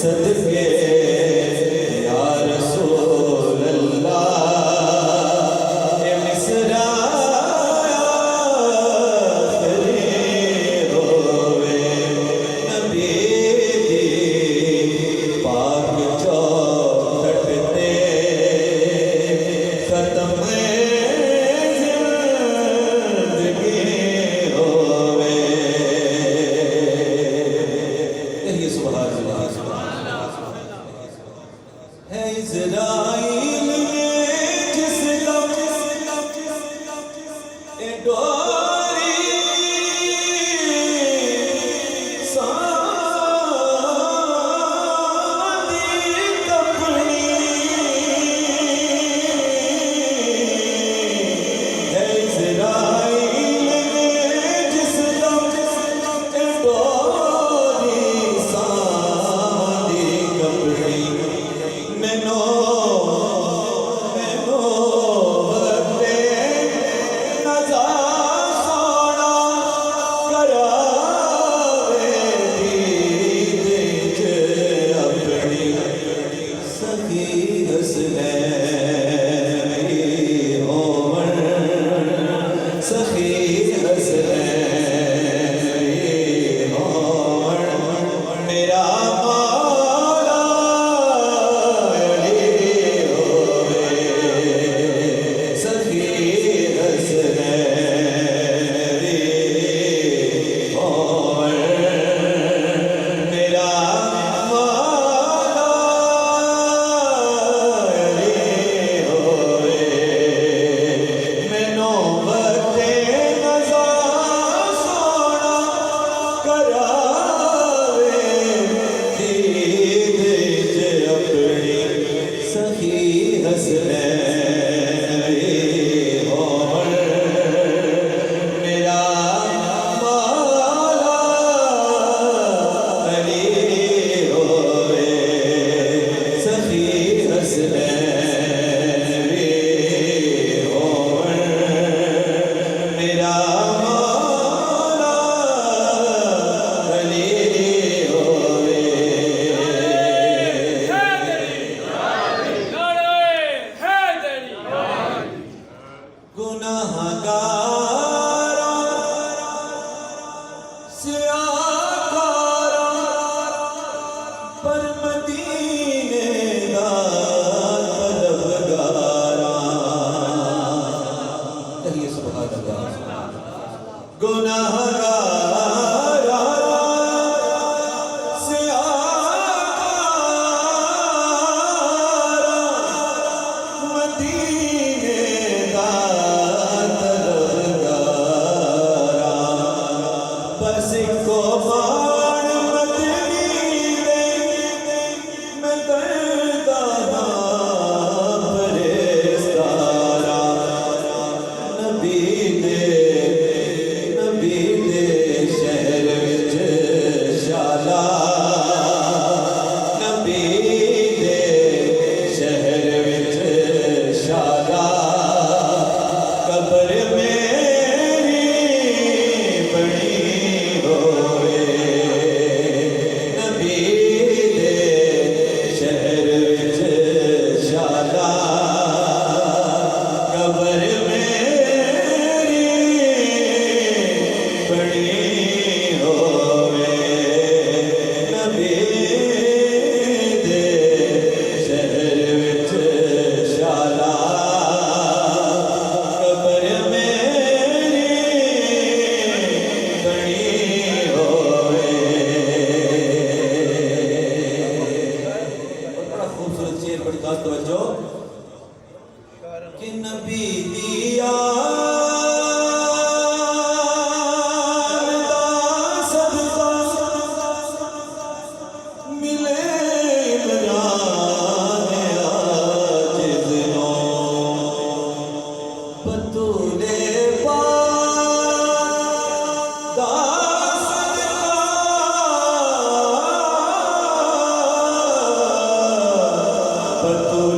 सदके या रसूल अल्लाह ए मिसरा होवे नबी दी पाक चौखट ते खत्म जिंदगी होवे। कहिए सुभान अल्लाह। है इज़राइल में जिसका ए डोरी सांधी कपड़ी है इज़राइल में जिसका ए डोरी सांधी कपड़ी मैनो बते नज़ार सोना करावे दीद च अपनी सखी हसनैनी होवन सखी हसनैनी होवन मेरा मौला अली होवे सखी हसनैनी होवन मेरा मौला अली होवे मैनो बते नज़ार सोना करावे दीद च अपनी सखी हसनैनी होवन मेरा मौला अली होवे सखी हसनैनी होवन मेरा मौला अली होवे। गुनाहगारा सियाकारा पर मदीने दा तलबगारा। कहिए सुभान अल्लाह। गुनाहगारा सियाकारा मदीने दा तलबगारा बस को बाण मदनी दे मैं करदा हां परेस्तारा नबी दे शहर विच शाला नबी दे शहर विच शाला कब्र मेरी बनी होवे नबी दे शहर विच शाला कब्र मेरी बनी होवे नबी दे शहर विच शाला कब्र मेरी बनी होवे। बड़ा खूबसूरत शेर, बड़ी खास तवज्जो कि नबी दिया मिले इमरान आजिज़ नो बतूले पाक दा सदका बतूले